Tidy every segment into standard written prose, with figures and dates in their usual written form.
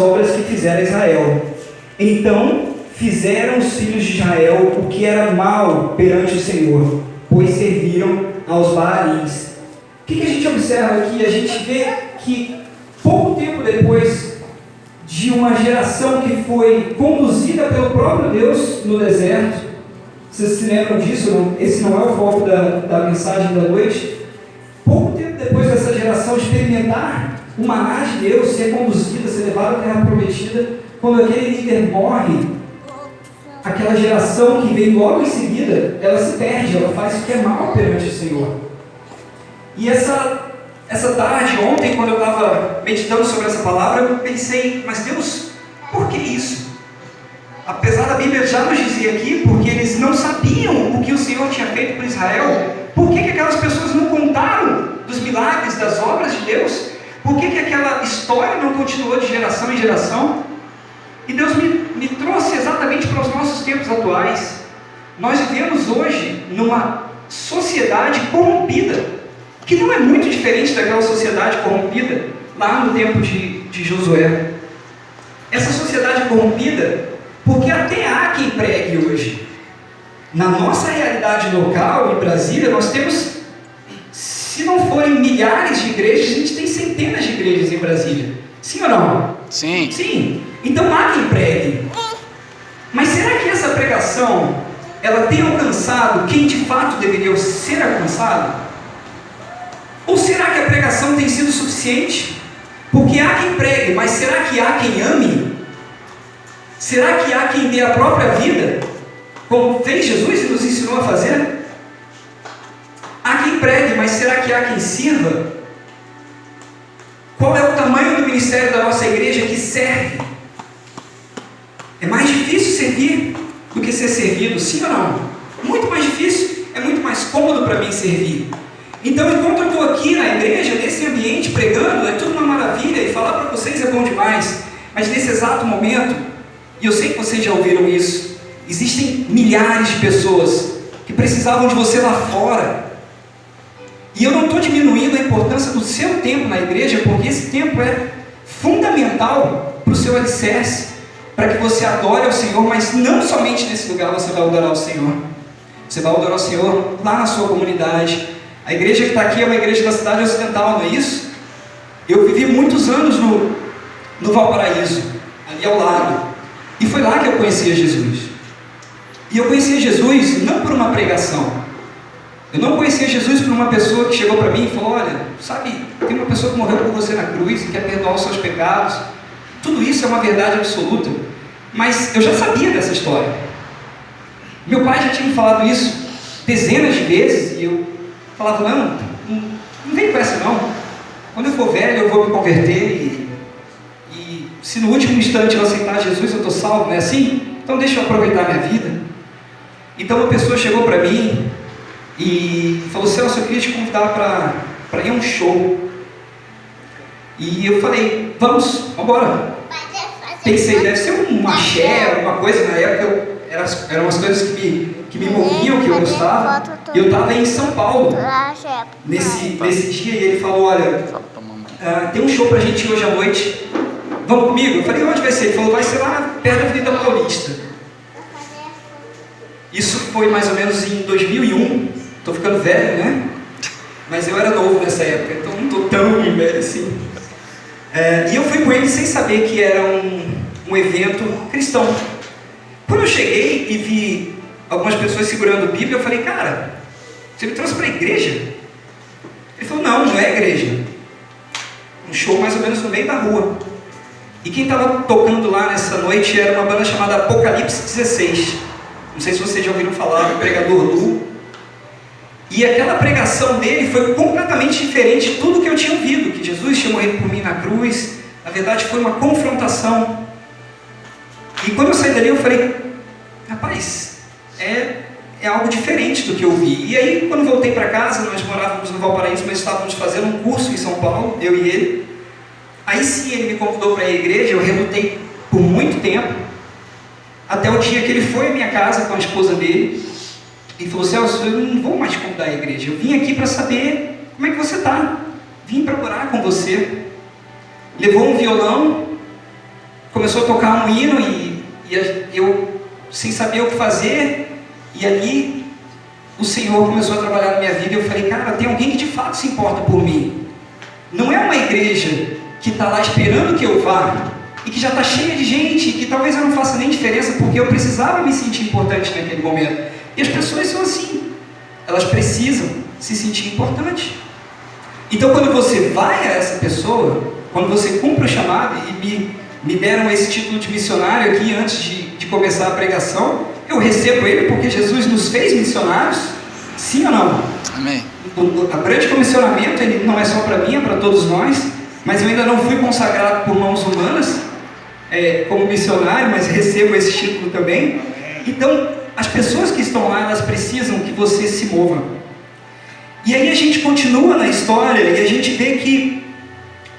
obras que fizera Israel. Então fizeram os filhos de Israel o que era mal perante o Senhor, pois serviram aos Baalins. O que a gente observa aqui? A gente vê que pouco tempo depois de uma geração que foi conduzida pelo próprio Deus no deserto, vocês se lembram disso? Não? Esse não é o foco da mensagem da noite. Pouco tempo depois dessa geração experimentar o maná de Deus, ser conduzida, ser levada à terra prometida, quando aquele líder morre, aquela geração que vem logo em seguida, ela se perde, ela faz o que é mal perante o Senhor. E essa tarde, ontem, quando eu estava meditando sobre essa palavra, eu pensei, mas Deus, por que isso? Apesar da Bíblia já nos dizer aqui, porque eles não sabiam o que o Senhor tinha feito por Israel, por que aquelas pessoas não contaram dos milagres, das obras de Deus? Por que aquela história não continuou de geração em geração? E Deus me trouxe exatamente para os nossos tempos atuais. Nós vivemos hoje numa sociedade corrompida, que não é muito diferente daquela sociedade corrompida lá no tempo de Josué. Essa sociedade corrompida, porque até há quem pregue hoje. Na nossa realidade local, em Brasília, nós temos, se não forem milhares de igrejas, a gente tem centenas de igrejas em Brasília. Sim ou não? Sim. Sim. Então há quem pregue. Mas será que essa pregação, ela tem alcançado quem de fato deveria ser alcançado? Ou será que a pregação tem sido suficiente? Porque há quem pregue, mas será que há quem ame? Será que há quem dê a própria vida, como fez Jesus e nos ensinou a fazer? Há quem pregue, mas será que há quem sirva? Qual é o tamanho do ministério da nossa igreja que serve? É mais difícil servir do que ser servido, sim ou não? Muito mais difícil, é muito mais cômodo para mim servir. Então, enquanto eu estou aqui na igreja, nesse ambiente, pregando, é tudo uma maravilha, e falar para vocês é bom demais, mas nesse exato momento, e eu sei que vocês já ouviram isso, existem milhares de pessoas que precisavam de você lá fora. E eu não estou diminuindo a importância do seu tempo na igreja, porque esse tempo é fundamental para o seu alicerce, para que você adore ao Senhor, mas não somente nesse lugar você vai adorar ao Senhor. Você vai adorar ao Senhor lá na sua comunidade. A igreja que está aqui é uma igreja da cidade ocidental, não é isso? Eu vivi muitos anos no Valparaíso, ali ao lado. E foi lá que eu conhecia Jesus. E eu conhecia Jesus não por uma pregação. Eu não conhecia Jesus por uma pessoa que chegou para mim e falou, olha, sabe, tem uma pessoa que morreu por você na cruz e quer perdoar os seus pecados. Tudo isso é uma verdade absoluta. Mas eu já sabia dessa história. Meu pai já tinha me falado isso dezenas de vezes e eu falava, não vem com essa não. Quando eu for velho eu vou me converter e se no último instante eu aceitar Jesus eu estou salvo, não é assim? Então deixa eu aproveitar a minha vida. Então uma pessoa chegou para mim e falou, Celso, eu queria te convidar para ir a um show. E eu falei, vamos embora. Pensei, deve ser um axé, alguma coisa. Na época eram as coisas que me moviam, que eu gostava. E eu estava em São Paulo nesse dia, e ele falou, olha, tem um show pra gente hoje à noite, vamos comigo? Eu falei, onde vai ser? Ele falou, vai ser lá perto da Avenida Paulista. Isso foi mais ou menos em 2001. Estou ficando velho, né? Mas eu era novo nessa época, então não estou tão velho assim. E eu fui com ele sem saber que era um evento cristão. Quando eu cheguei e vi algumas pessoas segurando Bíblia, eu falei, cara, você me trouxe para a igreja? Ele falou, não é igreja. Um show mais ou menos no meio da rua. E quem estava tocando lá nessa noite era uma banda chamada Apocalipse 16. Não sei se vocês já ouviram falar do pregador Lu. E aquela pregação dele foi completamente diferente de tudo que eu tinha ouvido, que Jesus tinha morrido por mim na cruz. Na verdade foi uma confrontação. E quando eu saí dali eu falei, rapaz, é algo diferente do que eu vi. E aí quando voltei para casa, nós morávamos no Valparaíso, mas estávamos fazendo um curso em São Paulo, eu e ele. Aí sim ele me convidou para ir à igreja, eu relutei por muito tempo, até o dia que ele foi à minha casa com a esposa dele. E falou, Celso, eu não vou mais te convidar à igreja, eu vim aqui para saber como é que você está, vim para orar com você. Levou um violão começou a tocar um hino e eu, sem saber o que fazer, e ali o Senhor começou a trabalhar na minha vida, e eu falei, cara, tem alguém que de fato se importa por mim. Não é uma igreja que está lá esperando que eu vá, e que já está cheia de gente, e que talvez eu não faça nem diferença, porque eu precisava me sentir importante naquele momento. E as pessoas são assim, elas precisam se sentir importantes. Então quando você vai a essa pessoa, quando você cumpre o chamado, e me deram esse título de missionário aqui antes de começar a pregação, eu recebo ele porque Jesus nos fez missionários, sim ou não? Amém. O grande comissionamento, ele não é só para mim, é para todos nós, mas eu ainda não fui consagrado por mãos humanas como missionário, mas recebo esse título também. Então, as pessoas que estão lá, elas precisam que você se mova. E aí a gente continua na história e a gente vê que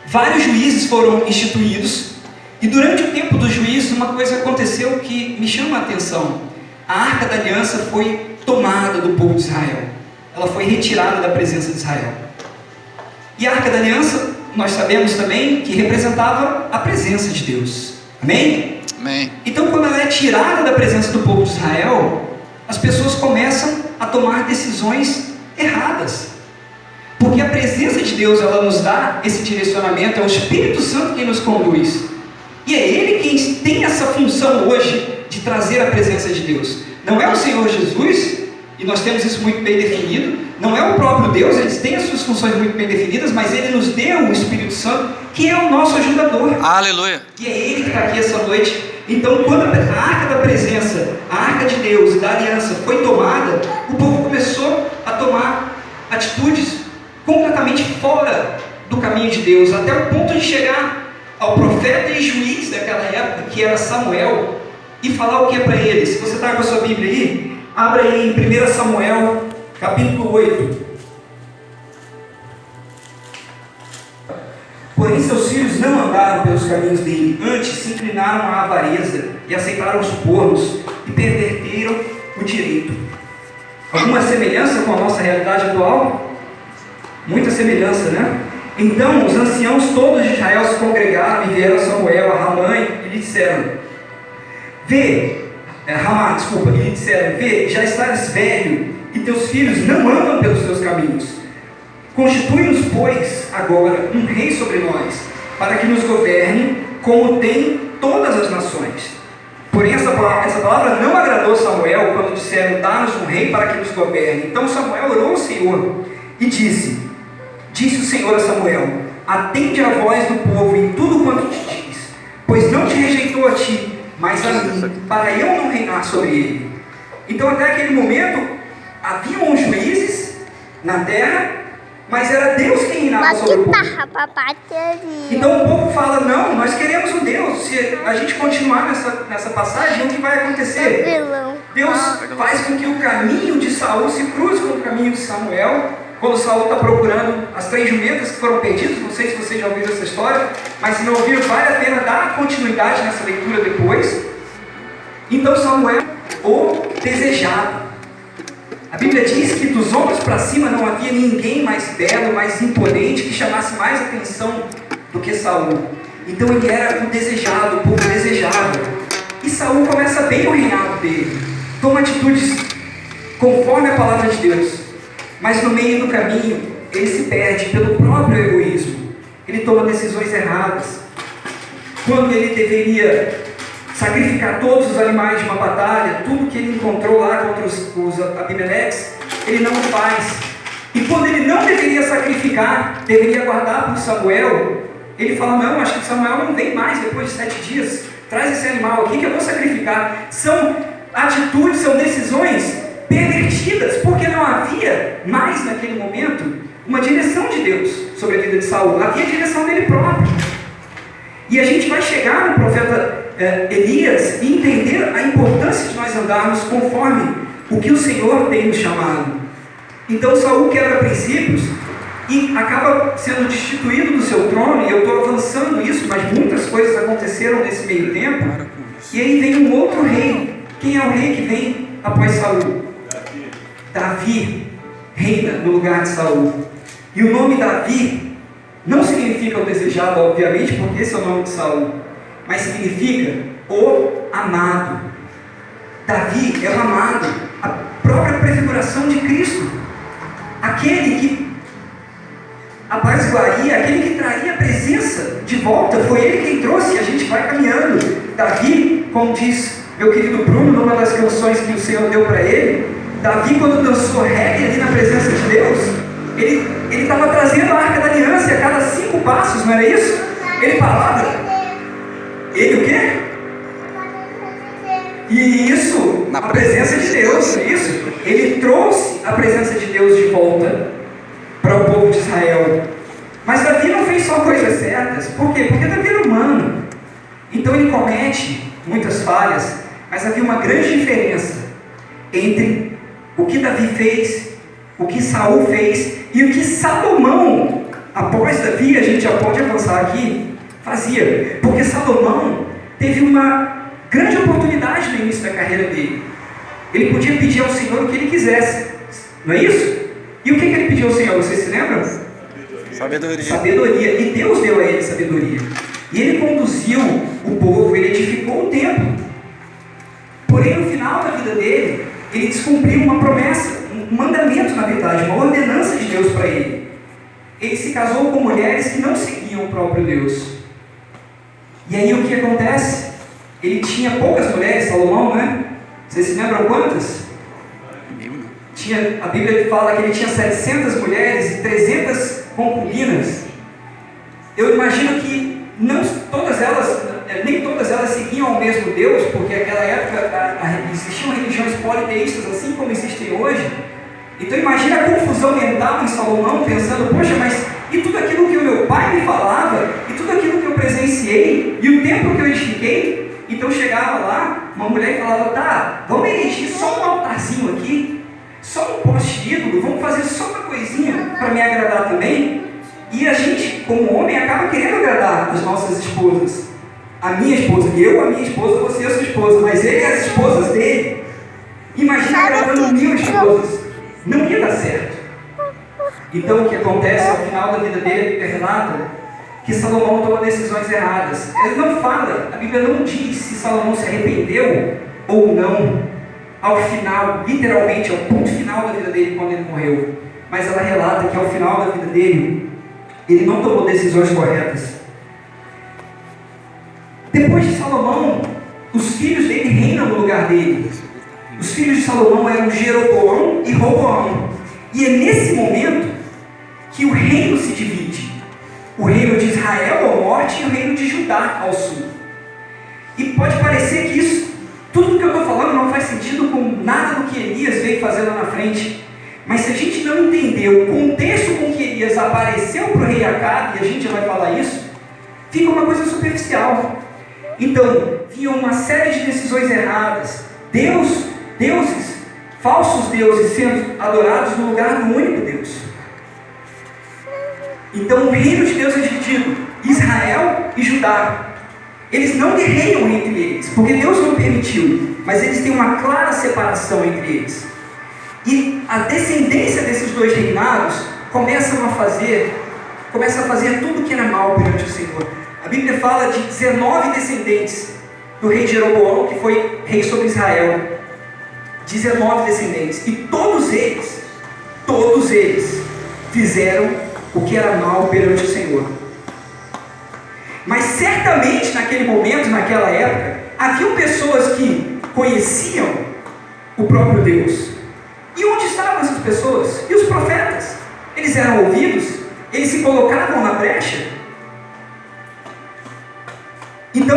vários juízes foram instituídos, e durante o tempo dos juízes uma coisa aconteceu que me chama a atenção. A Arca da Aliança foi tomada do povo de Israel, ela foi retirada da presença de Israel. E a Arca da Aliança, nós sabemos também que representava a presença de Deus. Amém? Amém. Então quando ela é tirada da presença do povo de Israel, as pessoas começam a tomar decisões erradas, porque a presença de Deus, ela nos dá esse direcionamento, é o Espírito Santo quem nos conduz, e é Ele quem tem essa função hoje de trazer a presença de Deus. Não é o Senhor Jesus, e nós temos isso muito bem definido, não é o próprio Deus, eles têm as suas funções muito bem definidas, mas Ele nos deu o Espírito Santo, que é o nosso ajudador. Aleluia. E é Ele que está aqui essa noite. Então quando a Arca da Presença, a Arca de Deus e da Aliança foi tomada, o povo começou a tomar atitudes completamente fora do caminho de Deus, até o ponto de chegar ao profeta e juiz daquela época, que era Samuel, e falar o que é para ele. Se você está com a sua Bíblia aí, abra aí em 1 Samuel, capítulo 8. Porém seus filhos não andaram pelos caminhos dele, antes se inclinaram à avareza e aceitaram os subornos e perverteram o direito. Alguma semelhança com a nossa realidade atual? Muita semelhança, né? Então os anciãos todos de Israel se congregaram e vieram a Samuel, a Ramã, e lhe disseram: Vê, já estás velho, e teus filhos não andam pelos teus caminhos. Constitui-nos, pois, agora um rei sobre nós, para que nos governe, como tem todas as nações. Porém essa palavra não agradou Samuel, quando disseram: dá-nos um rei para que nos governe. Então Samuel orou ao Senhor, e disse o Senhor a Samuel: atende a voz do povo em tudo quanto te diz, pois não te rejeitou a ti, mas a mim, para eu não reinar sobre ele. Então até aquele momento, haviam os juízes na terra, mas era Deus quem reinava sobre o povo. Então o povo fala: não, nós queremos um Deus. Se a gente continuar nessa passagem, o que vai acontecer? Deus faz com que o caminho de Saul se cruze com o caminho de Samuel, quando Saul está procurando as 3 jumentas que foram perdidas. Não sei se vocês já ouviram essa história, mas se não ouviram, vale a pena dar continuidade nessa leitura depois. Então Samuel, o desejado. A Bíblia diz que dos ombros para cima não havia ninguém mais belo, mais imponente, que chamasse mais atenção do que Saul. Então ele era o desejado, o povo desejado. E Saul começa bem o reinado dele, toma atitudes conforme a palavra de Deus, mas no meio do caminho ele se perde pelo próprio egoísmo. Ele toma decisões erradas. Quando ele deveria sacrificar todos os animais de uma batalha, tudo que ele encontrou lá contra os Abimeleques, ele não o faz. E quando ele não deveria sacrificar, deveria guardar por Samuel, ele fala: não, acho que Samuel não vem mais depois de 7 dias, traz esse animal aqui que eu vou sacrificar. São atitudes, são decisões pervertidas, porque não havia mais naquele momento uma direção de Deus sobre a vida de Saul, havia a direção dele próprio. E a gente vai chegar no profeta Elias e entender a importância de nós andarmos conforme o que o Senhor tem nos chamado. Então Saul quebra princípios e acaba sendo destituído do seu trono, e eu estou avançando isso, mas muitas coisas aconteceram nesse meio tempo. E aí vem um outro rei. Quem é o rei que vem após Saul? Davi reina no lugar de Saul. E o nome Davi não significa o desejado, obviamente, porque esse é o nome de Saul. mas significa o amado. Davi é o amado, a própria prefiguração de Cristo, aquele que apaziguaria, aquele que traria a presença de volta. Foi ele quem trouxe, a gente vai caminhando. Davi, como diz meu querido Bruno, numa das canções que o Senhor deu para ele, Davi, quando dançou reggae ali na presença de Deus, ele estava trazendo a Arca da Aliança, e a cada 5 passos, não era isso? Ele falava, ele o quê? E isso, a presença de Deus, isso. Ele trouxe a presença de Deus de volta para o povo de Israel. Mas Davi não fez só coisas certas. Por quê? Porque Davi era humano. Então ele comete muitas falhas, mas havia uma grande diferença entre o que Davi fez, o que Saul fez e o que Salomão, após Davi, a gente já pode avançar aqui, fazia. Porque Salomão teve uma grande oportunidade no início da carreira dele. Ele podia pedir ao Senhor o que ele quisesse, não é isso? E o que ele pediu ao Senhor? Vocês se lembram? Sabedoria. E Deus deu a ele sabedoria. E ele conduziu o povo, ele edificou o templo. Porém, no final da vida dele, ele descumpriu uma promessa, um mandamento, na verdade, uma ordenança de Deus para ele. Ele se casou com mulheres que não seguiam o próprio Deus. E aí o que acontece? Ele tinha poucas mulheres, Salomão, né? Vocês se lembram quantas? A Bíblia fala que ele tinha 700 mulheres e 300 concubinas. Eu imagino que nem todas elas seguiam ao mesmo Deus, porque naquela época existiam religiões politeístas assim como existem hoje. Então imagina a confusão mental em Salomão, pensando, poxa, mas e tudo aquilo que o meu pai me falava, e tudo aquilo que eu presenciei, e o templo que eu edifiquei. Então chegava lá uma mulher e falava, tá, vamos erigir só um altarzinho aqui, só um poste ídolo, vamos fazer só uma coisinha para me agradar também. E a gente, como homem, acaba querendo agradar as nossas esposas. A minha esposa, a minha esposa, você a sua esposa, mas ele e as esposas dele. Imagina agradando 1000 esposas. Não ia dar certo. Então o que acontece ao final da vida dele, a Bíblia relata que Salomão toma decisões erradas. Ele não fala, a Bíblia não diz se Salomão se arrependeu ou não, ao final, literalmente, ao ponto final da vida dele, quando ele morreu. Mas ela relata que ao final da vida dele, ele não tomou decisões corretas. Depois de Salomão, os filhos dele reinam no lugar dele. Os filhos de Salomão eram Jeroboão e Roboão. E é nesse momento que o reino se divide. O reino de Israel ao norte e o reino de Judá ao sul. E pode parecer que isso, tudo que eu estou falando não faz sentido com nada do que Elias veio fazer lá na frente. Mas se a gente não entender o contexto com que Elias apareceu para o rei Acabe, e a gente já vai falar isso, fica uma coisa superficial. Então, vinha uma série de decisões erradas, falsos deuses sendo adorados no lugar do único Deus. Então o reino de Deus é dividido, Israel e Judá. Eles não guerreiam entre eles, porque Deus não permitiu, mas eles têm uma clara separação entre eles. E a descendência desses dois reinados começa a fazer tudo que era mal perante o Senhor. A Bíblia fala de 19 descendentes do rei Jeroboão, que foi rei sobre Israel. 19 descendentes. E todos eles fizeram o que era mal perante o Senhor. Mas certamente naquele momento, naquela época, haviam pessoas que conheciam o próprio Deus. E onde estavam essas pessoas? E os profetas? Eles eram ouvidos? Eles se colocavam na brecha? Então,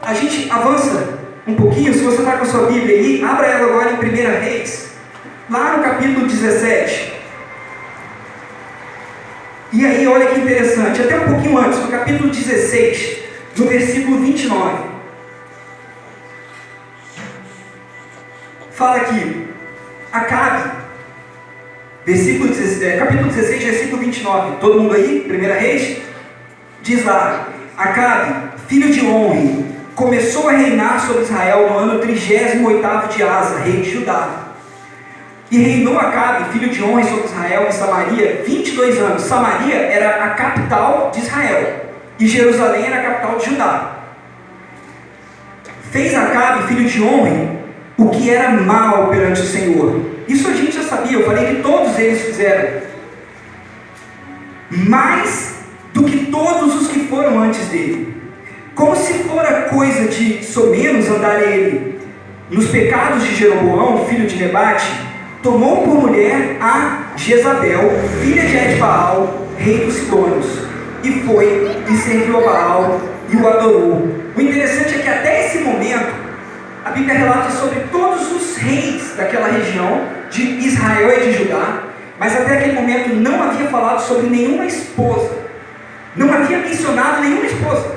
a gente avança um pouquinho. Se você está com a sua Bíblia aí, abra ela agora em 1 Reis, lá no capítulo 17. E aí, olha que interessante, até um pouquinho antes, no capítulo 16, no versículo 29. Fala aqui, Acabe, capítulo 16, versículo 29. Todo mundo aí? 1 Reis? Diz lá, Acabe, filho de Onri, começou a reinar sobre Israel no ano 38º de Asa, rei de Judá. E reinou Acabe, filho de Onri, sobre Israel em Samaria 22 anos. Samaria era a capital de Israel, e Jerusalém era a capital de Judá. fez Acabe, filho de Omri, o que era mal perante o Senhor. Isso a gente já sabia, eu falei que todos eles fizeram. Mais do que todos os que foram antes dele. Como se fora coisa de somenos andar ele nos pecados de Jeroboão, filho de Nebate, tomou por mulher a Jezabel, filha de Etbaal, rei dos Sidônios, e foi e serviu a Baal e o adorou. O interessante é que até esse momento a Bíblia relata sobre todos os reis daquela região de Israel e de Judá, mas até aquele momento não havia falado sobre nenhuma esposa, não havia mencionado nenhuma esposa.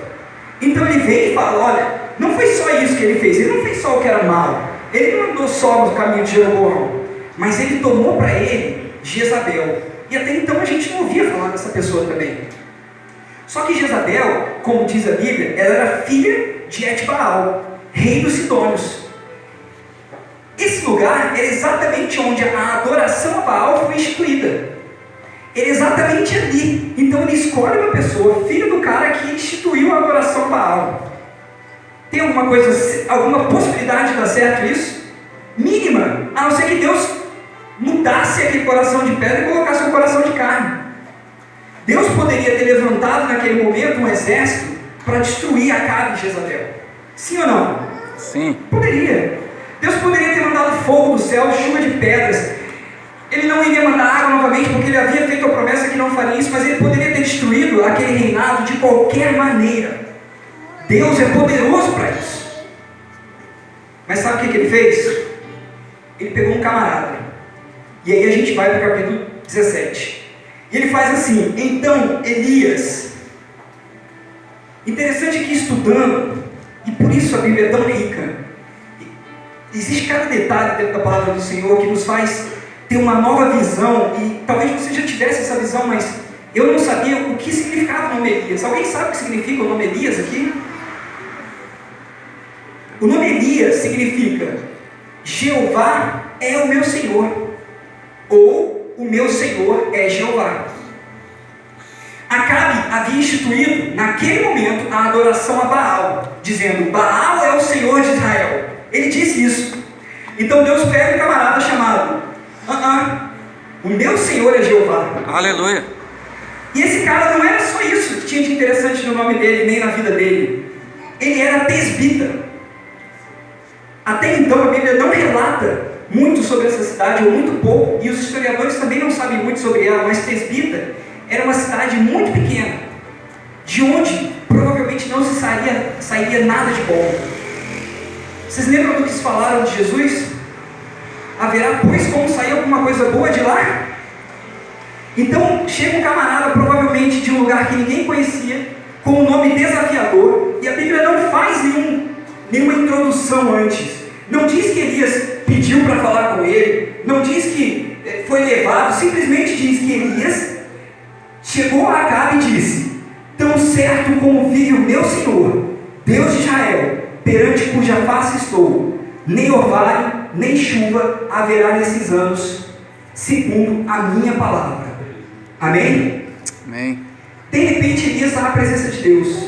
Então ele veio e fala: olha, não foi só isso que ele fez, ele não fez só o que era mal, ele não andou só no caminho de Jeroboão, mas ele tomou para ele Jezabel, e até então a gente não ouvia falar dessa pessoa também. Só que Jezabel, como diz a Bíblia, ela era filha de Etbaal, rei dos Sidônios. Esse lugar era exatamente onde a adoração a Baal foi instituída. Era exatamente ali. Então ele escolhe uma pessoa, filho do cara que instituiu a adoração a Baal. Tem alguma possibilidade de dar certo isso? Mínima, a não ser que Deus mudasse aquele coração de pedra e colocasse um coração de carne. Deus poderia ter levantado naquele momento um exército para destruir Acabe e Jezabel. Sim ou não? Sim. Poderia. Deus poderia ter mandado fogo do céu, chuva de pedras. Ele não iria mandar água novamente, porque ele havia feito a promessa que não faria isso, mas ele poderia ter destruído aquele reinado de qualquer maneira. Deus é poderoso para isso. Mas sabe o que ele fez? Ele pegou um camarada. E aí a gente vai para o capítulo 17. E ele faz assim: então Elias. Interessante que estudando, e por isso a Bíblia é tão rica, existe cada detalhe dentro da palavra do Senhor que nos faz ter uma nova visão. E talvez você já tivesse essa visão, mas eu não sabia o que significava o nome Elias. Alguém sabe o que significa o nome Elias aqui? O nome Elias significa Jeová é o meu Senhor, ou o meu Senhor é Jeová. Acabe havia instituído naquele momento a adoração a Baal, dizendo: Baal é o Senhor de Israel. Ele disse isso. Então Deus pega um camarada chamado o meu Senhor é Jeová. Aleluia. E esse cara não era só isso que tinha de interessante no nome dele, nem na vida dele. Ele era tesbita. Até então a Bíblia não relata muito sobre essa cidade, ou muito pouco, e os historiadores também não sabem muito sobre ela, mas Tesbita era uma cidade muito pequena, de onde provavelmente não se sairia nada de bom. Vocês lembram do que se falaram de Jesus? Haverá, pois, como sair alguma coisa boa de lá? Então chega um camarada, provavelmente de um lugar que ninguém conhecia, com um nome desafiador, e a Bíblia não faz nenhuma introdução antes. Não diz que Elias pediu para falar com ele, não diz que foi levado, simplesmente diz que Elias chegou a Acabe e disse: tão certo como vive o meu Senhor, Deus de Israel, perante cuja face estou, nem orvalho, nem chuva haverá nesses anos, segundo a minha palavra. Amém? Amém. De repente Elias está na presença de Deus.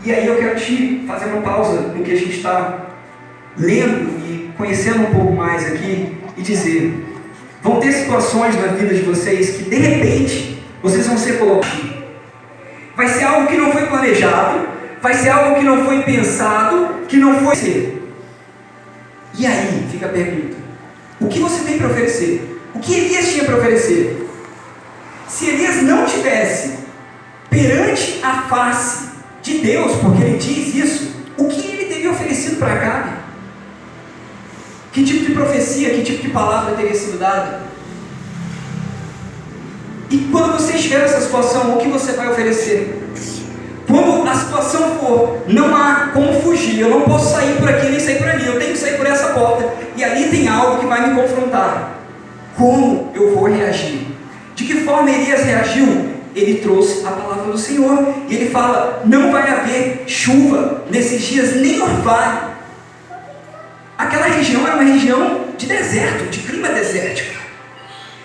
E aí eu quero te fazer uma pausa no que a gente está lendo e conhecendo um pouco mais aqui e dizer: vão ter situações na vida de vocês que de repente vocês vão ser colocados. Vai ser algo que não foi planejado, vai ser algo que não foi pensado, que não foi ser. E aí fica a pergunta: o que você tem para oferecer? O que Elias tinha para oferecer? Se Elias não tivesse perante a face de Deus, porque ele diz isso, o que ele teria oferecido para Acabe? Que tipo de profecia, que tipo de palavra teria sido dada? E quando você estiver nessa situação, o que você vai oferecer? Quando a situação for, não há como fugir, eu não posso sair por aqui nem sair por ali, eu tenho que sair por essa porta, e ali tem algo que vai me confrontar. Como eu vou reagir? De que forma Elias reagiu? Ele trouxe a palavra do Senhor, e ele fala: não vai haver chuva nesses dias, nem orvalho. Aquela região era uma região de deserto, de clima desértico.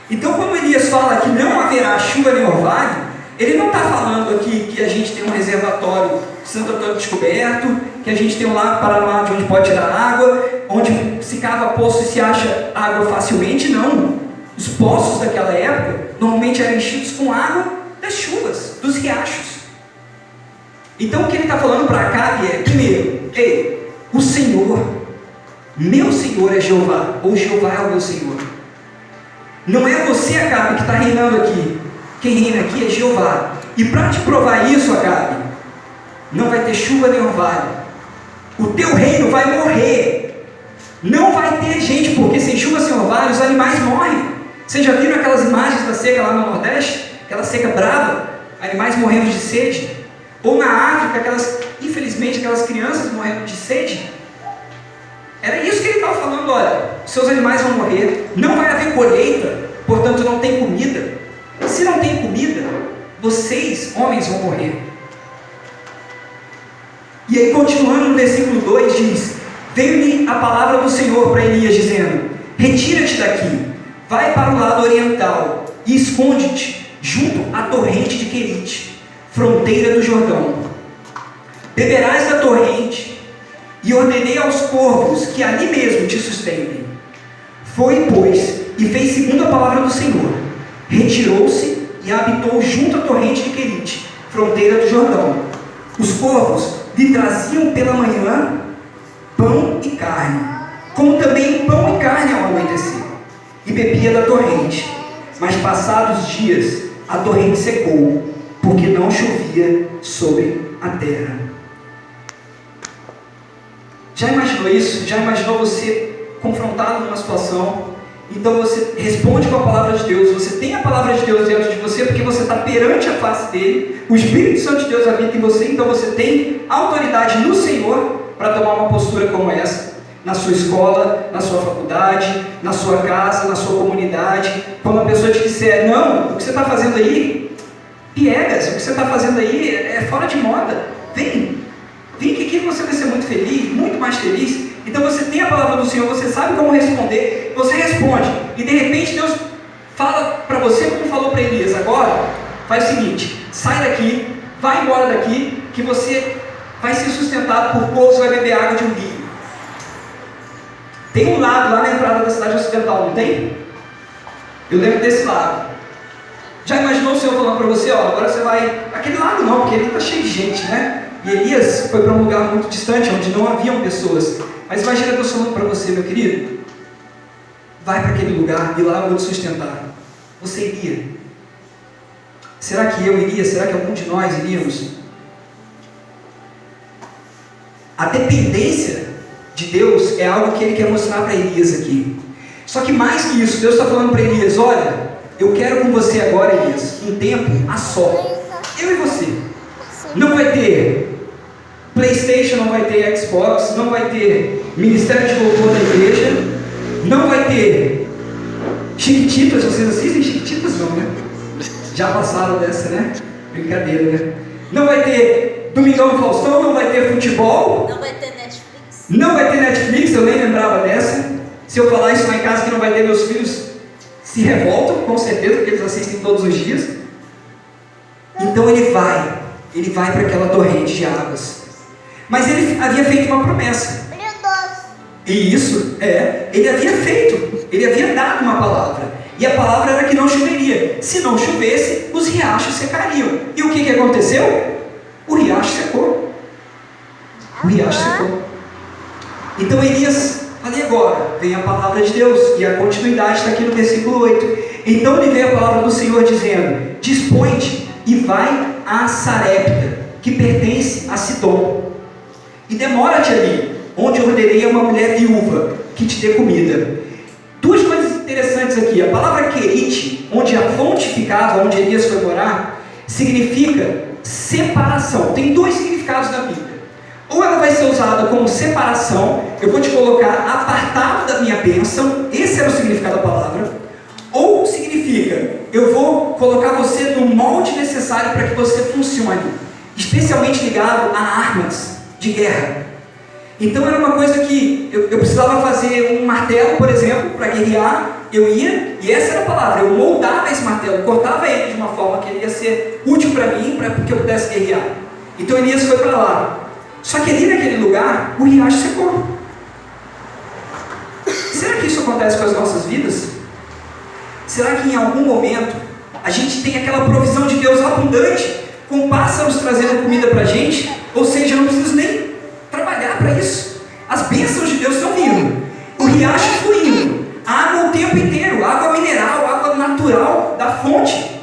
Então quando Elias fala que não haverá chuva nem orvalho, Ele não está falando aqui que a gente tem um reservatório Santo Antônio descoberto, que a gente tem um lago Paranoá de onde pode tirar água, onde se cava poço e se acha água facilmente. Não. Os poços daquela época normalmente eram enchidos com água das chuvas, dos riachos. Então o que ele está falando para Acabe é, primeiro, ei, o Senhor, meu Senhor é Jeová, ou Jeová é o meu Senhor. Não é você, Acabe, que está reinando aqui. Quem reina aqui é Jeová. E para te provar isso, Acabe, não vai ter chuva nem orvalho. O teu reino vai morrer. Não vai ter gente, porque sem chuva, sem orvalho, os animais morrem. Vocês já viram aquelas imagens da seca lá no Nordeste? Aquela seca brava, animais morrendo de sede. Ou na África, infelizmente, aquelas crianças morrendo de sede. Era isso que ele estava falando, olha, seus animais vão morrer, não vai haver colheita, portanto não tem comida. Se não tem comida, vocês, homens, vão morrer. E aí, continuando no versículo 2, diz: veio-lhe a palavra do Senhor para Elias, dizendo: retira-te daqui, vai para o lado oriental, e esconde-te junto à torrente de Querite, fronteira do Jordão. Beberás da torrente, e ordenei aos corvos que ali mesmo te sustentem. Foi, pois, e fez segundo a palavra do Senhor. Retirou-se e habitou junto à torrente de Querite, fronteira do Jordão. Os corvos lhe traziam pela manhã pão e carne, como também pão e carne ao anoitecer, e bebia da torrente. Mas passados os dias, a torrente secou, porque não chovia sobre a terra. Já imaginou isso? Já imaginou você confrontado numa situação? Então você responde com a palavra de Deus, você tem a palavra de Deus dentro de você, porque você está perante a face dele, o Espírito Santo de Deus habita em você, então você tem autoridade no Senhor para tomar uma postura como essa, na sua escola, na sua faculdade, na sua casa, na sua comunidade. Quando a pessoa te disser, não, o que você está fazendo aí, piegas, o que você está fazendo aí é fora de moda, vem que aqui você vai ser muito feliz, muito mais feliz. Então você tem a palavra do Senhor, você sabe como responder, você responde, e de repente Deus fala para você como falou para Elias: agora faz o seguinte, sai daqui, vai embora daqui, que você vai ser sustentado por poucos, vai beber água de um rio. Tem um lago lá na entrada da cidade ocidental, não tem? Eu lembro desse lago. Já imaginou o Senhor falando para você, ó, agora você vai, aquele lago não, porque ele está cheio de gente, né? E Elias foi para um lugar muito distante, onde não haviam pessoas. Mas imagina Deus falando para você, meu querido, vai para aquele lugar e lá eu vou te sustentar. Você iria? Será que eu iria? Será que algum de nós iríamos? A dependência de Deus é algo que Ele quer mostrar para Elias aqui. Só que mais que isso, Deus está falando para Elias: olha, eu quero com você agora, Elias, um tempo a só. Eu e você. Não vai ter PlayStation, não vai ter Xbox, não vai ter Ministério de Louvor da igreja, não vai ter Chiquititas. Vocês assistem Chiquititas? Não, né? Já passaram dessa, né? Brincadeira, né? Não vai ter Domingão do Faustão, não vai ter futebol, não vai ter Netflix. Não vai ter Netflix, eu nem lembrava dessa. Se eu falar isso lá em casa que não vai ter, meus filhos se revoltam, com certeza, porque eles assistem todos os dias. Então ele vai para aquela torrente de águas. Mas ele havia feito uma promessa. E isso, ele havia dado uma palavra. E a palavra era que não choveria. Se não chovesse, os riachos secariam. E o que aconteceu? O riacho secou. O riacho secou. Então Elias, ali agora, vem a palavra de Deus. E a continuidade está aqui no versículo 8. Então lhe veio a palavra do Senhor dizendo: dispõe-te e vai a Sarepta, que pertence a Sidom, e demora-te ali, onde ordenei a uma mulher viúva que te dê comida. Duas coisas interessantes aqui. A palavra Querite, onde a fonte ficava, onde Elias foi morar, significa separação. Tem dois significados na Bíblia. Ou ela vai ser usada como separação, eu vou te colocar apartado da minha bênção, esse era o significado da palavra. Ou significa, eu vou colocar você no molde necessário para que você funcione, especialmente ligado a armas de guerra. Então era uma coisa que eu precisava fazer um martelo, por exemplo, para guerrear, eu ia, e essa era a palavra, eu moldava esse martelo, cortava ele de uma forma que ele ia ser útil para mim, para que eu pudesse guerrear. Então Elias foi para lá. Só que ali naquele lugar, o riacho secou. Será que isso acontece com as nossas vidas? Será que em algum momento a gente tem aquela provisão de Deus abundante, com pássaros trazendo comida para a gente? Ou seja, eu não preciso nem trabalhar para isso. As bênçãos de Deus estão vindo, o riacho fluindo, água o tempo inteiro, água mineral, água natural da fonte,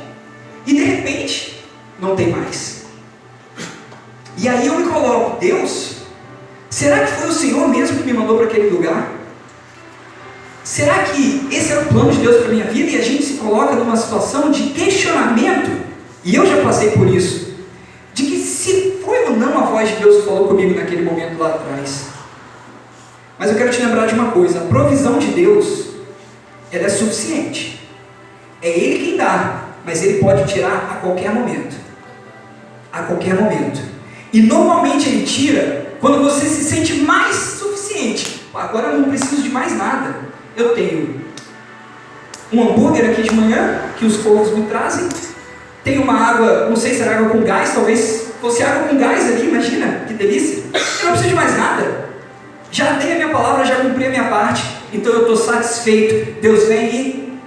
e de repente não tem mais. E aí eu me coloco, Deus, será que foi o Senhor mesmo que me mandou para aquele lugar? Será que esse era o plano de Deus para a minha vida? E a gente se coloca numa situação de questionamento, e eu já passei por isso, de que se foi ou não a voz de Deus que falou comigo naquele momento lá atrás. Mas eu quero te lembrar de uma coisa, a provisão de Deus, ela é suficiente. É Ele quem dá, mas Ele pode tirar a qualquer momento. A qualquer momento. E normalmente Ele tira quando você se sente mais suficiente. Agora eu não preciso de mais nada. Eu tenho um hambúrguer aqui de manhã, que os povos me trazem. Tenho uma água, não sei se era água com gás, talvez fosse água com gás ali, imagina, que delícia. Eu não preciso de mais nada. Já dei a minha palavra, já cumpri a minha parte, então eu estou satisfeito. Deus vem e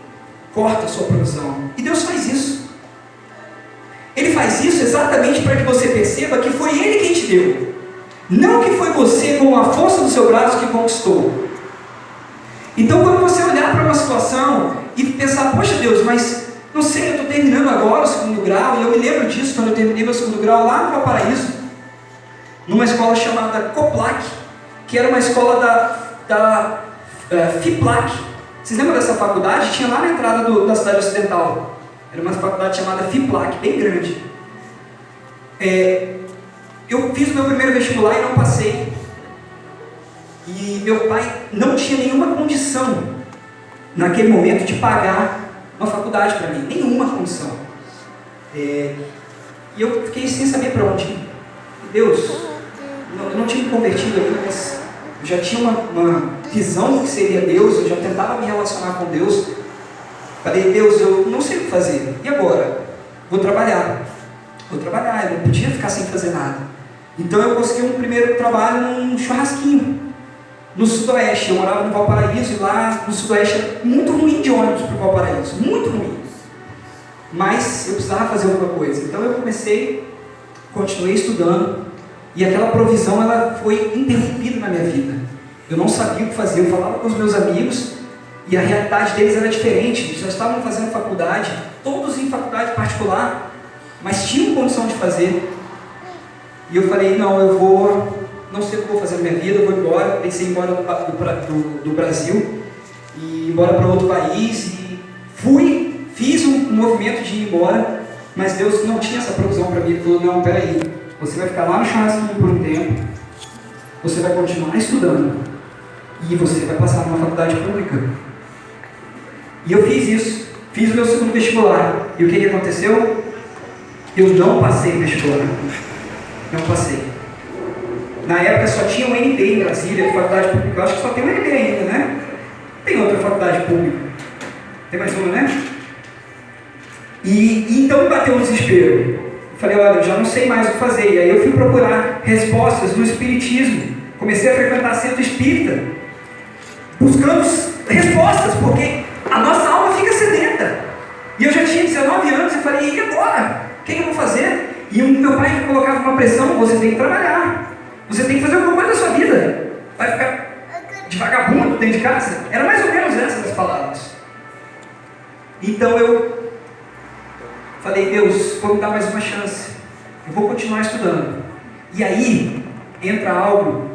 corta a sua provisão. E Deus faz isso. Ele faz isso exatamente para que você perceba que foi Ele quem te deu. Não que foi você com a força do seu braço que conquistou. Então quando você olhar para uma situação e pensar, poxa Deus, mas não sei, eu estou terminando agora o segundo grau, e eu me lembro disso quando eu terminei meu segundo grau lá no Valparaíso, numa escola chamada Coplac, que era uma escola da FIPLAC. Vocês lembram dessa faculdade? Tinha lá na entrada da cidade ocidental. Era uma faculdade chamada FIPLAC, bem grande. Eu fiz o meu primeiro vestibular e não passei. E meu pai não tinha nenhuma condição, naquele momento, de pagar uma faculdade para mim. Nenhuma condição. E eu fiquei sem saber para onde ir. Deus, eu não tinha me convertido ainda, mas eu já tinha uma visão do que seria Deus, eu já tentava me relacionar com Deus. Falei, Deus, eu não sei o que fazer. E agora? Vou trabalhar, eu não podia ficar sem fazer nada. Então eu consegui um primeiro trabalho num churrasquinho, no Sudoeste. Eu morava no Valparaíso, e lá no Sudoeste era muito ruim de ônibus para o Valparaíso, muito ruim. Mas eu precisava fazer alguma coisa. Então eu continuei estudando, e aquela provisão ela foi interrompida na minha vida. Eu não sabia o que fazer, eu falava com os meus amigos, e a realidade deles era diferente. Eles já estavam fazendo faculdade, todos em faculdade particular, mas tinham condição de fazer. E eu falei, não sei o que vou fazer na minha vida, eu vou embora. Pensei em ir embora do Brasil, e ir embora para outro país, e fiz um movimento de ir embora, mas Deus não tinha essa provisão para mim. Ele falou, não, peraí, você vai ficar lá no churrasquinho por um tempo, você vai continuar estudando, e você vai passar numa faculdade pública. E eu fiz isso, fiz o meu segundo vestibular, e o que aconteceu? Eu não passei no vestibular, não passei. Na época só tinha o NB em Brasília, faculdade pública. Eu acho que só tem o NB ainda, né? Tem outra faculdade pública. Tem mais uma, né? E então me bateu um desespero. Eu falei, olha, eu já não sei mais o que fazer. E aí eu fui procurar respostas no Espiritismo. Comecei a frequentar centro espírita, buscando respostas, porque a nossa alma fica sedenta. E eu já tinha 19 anos e falei, e agora? O que eu vou fazer? E o meu pai me colocava uma pressão, você tem que trabalhar. Você tem que fazer alguma coisa da sua vida. Vai ficar de vagabundo dentro de casa? Era mais ou menos essas as palavras. Então eu falei, Deus, vou me dar mais uma chance. Eu vou continuar estudando. E aí entra algo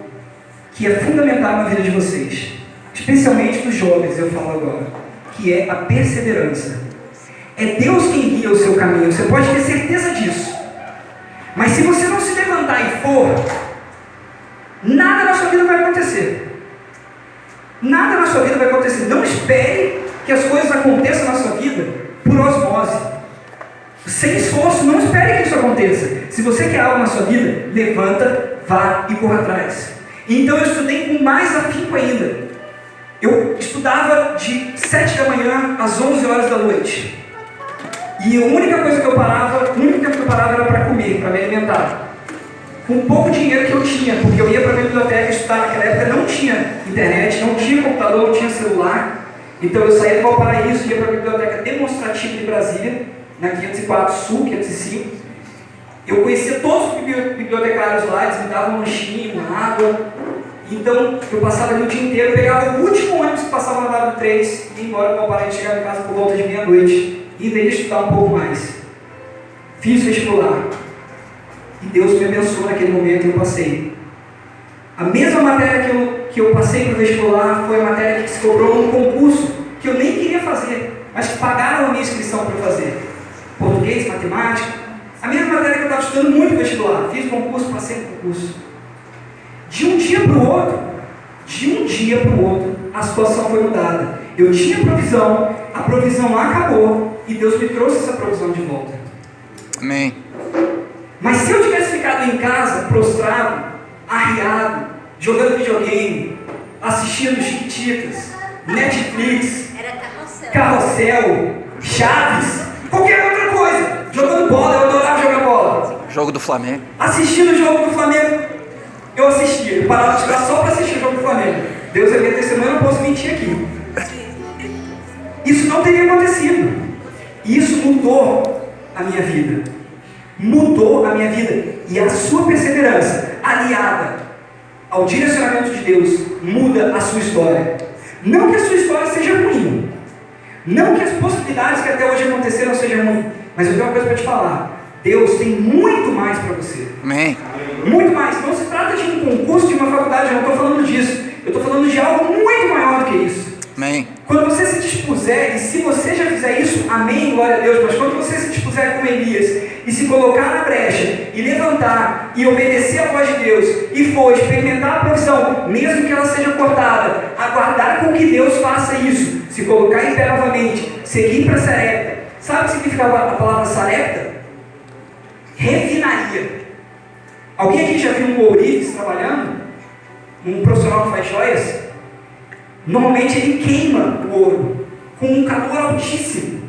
que é fundamental na vida de vocês, especialmente dos jovens, eu falo agora, que é a perseverança. É Deus quem guia o seu caminho, você pode ter certeza disso. Mas se você não se levantar e for, nada na sua vida vai acontecer. Nada na sua vida vai acontecer. Não espere que as coisas aconteçam na sua vida por osmose. Sem esforço, não espere que isso aconteça. Se você quer algo na sua vida, levanta, vá e corra atrás. Então eu estudei com mais afinco ainda. Eu estudava de 7 da manhã às 11 horas da noite. E a única coisa que eu parava, o único tempo que eu parava era para comer, para me alimentar. Com o pouco dinheiro que eu tinha, porque eu ia para a biblioteca estudar. Naquela época não tinha internet, não tinha computador, não tinha celular. Então eu saía do Valparaíso, ia para a biblioteca demonstrativa de Brasília, na 504 Sul, 505. Eu conhecia todos os bibliotecários lá, eles me davam um lanchinho, uma água. Então eu passava ali o dia inteiro, pegava o último ônibus que passava na Vara do 3, ia embora do Valparaíso, chegava em casa por volta de meia-noite. E daí estudar um pouco mais. Fiz vestibular. E Deus me abençoou naquele momento e eu passei. A mesma matéria que eu passei para o vestibular foi a matéria que se cobrou num concurso que eu nem queria fazer, mas que pagaram a minha inscrição para eu fazer. Português, matemática. A mesma matéria que eu estava estudando muito no vestibular. Fiz concurso, passei no concurso. De um dia para o outro, a situação foi mudada. Eu tinha provisão, a provisão acabou. E Deus me trouxe essa provisão de volta. Amém. Mas se eu tivesse ficado em casa, prostrado, arriado, jogando videogame, assistindo Chiquititas, Netflix, Carrossel, Chaves, qualquer outra coisa, jogando bola, eu adorava jogar bola. Jogo do Flamengo. Assistindo o jogo do Flamengo, eu assistia. Eu parava de jogar só para assistir o jogo do Flamengo. Deus é minha testemunha, eu não posso mentir aqui. Isso não teria acontecido. E isso mudou a minha vida. Mudou a minha vida. E a sua perseverança, aliada ao direcionamento de Deus, muda a sua história. Não que a sua história seja ruim. Não que as possibilidades que até hoje aconteceram sejam ruins. Mas eu tenho uma coisa para te falar. Deus tem muito mais para você. Amém. Muito mais. Não se trata de um concurso, de uma faculdade. Eu não estou falando disso. Eu estou falando de algo muito maior do que isso. Amém. Quando você se dispuser, e se você já fizer isso, amém, glória a Deus, mas quando você se dispuser como Elias, e se colocar na brecha, e levantar, e obedecer a voz de Deus, e for experimentar a provisão, mesmo que ela seja cortada, aguardar com que Deus faça isso, se colocar em pé novamente, seguir para Sarepta. Sabe o que significava a palavra Sarepta? Refinaria. Alguém aqui já viu um ourives trabalhando? Um profissional que faz joias? Normalmente ele queima o ouro com um calor altíssimo.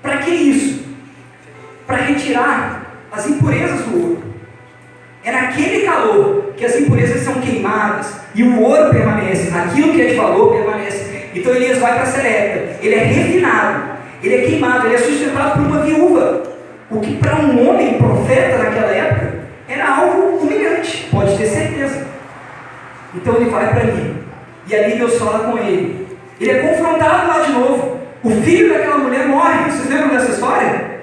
Para que isso? Para retirar as impurezas do ouro. É naquele calor que as impurezas são queimadas e o ouro permanece, aquilo que é de valor permanece. Então Elias vai para Sarepta, ele é refinado, ele é queimado, ele é sustentado por uma viúva. O que para um homem profeta naquela época era algo humilhante, pode ter certeza. Então ele vai para ali. E ali Deus fala com ele. Ele é confrontado lá de novo. O filho daquela mulher morre. Vocês lembram dessa história?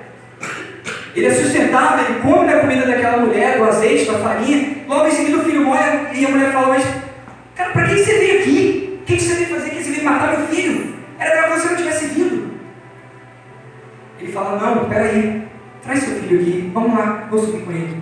Ele é sustentado, ele come da comida daquela mulher, do azeite, da farinha. Logo em seguida o filho morre e a mulher fala, mas, cara, para que você veio aqui? O que você veio fazer aqui? Você veio matar meu filho? Era para você não tivesse vindo. Ele fala, não, peraí, traz seu filho aqui, vamos lá, vou subir com ele.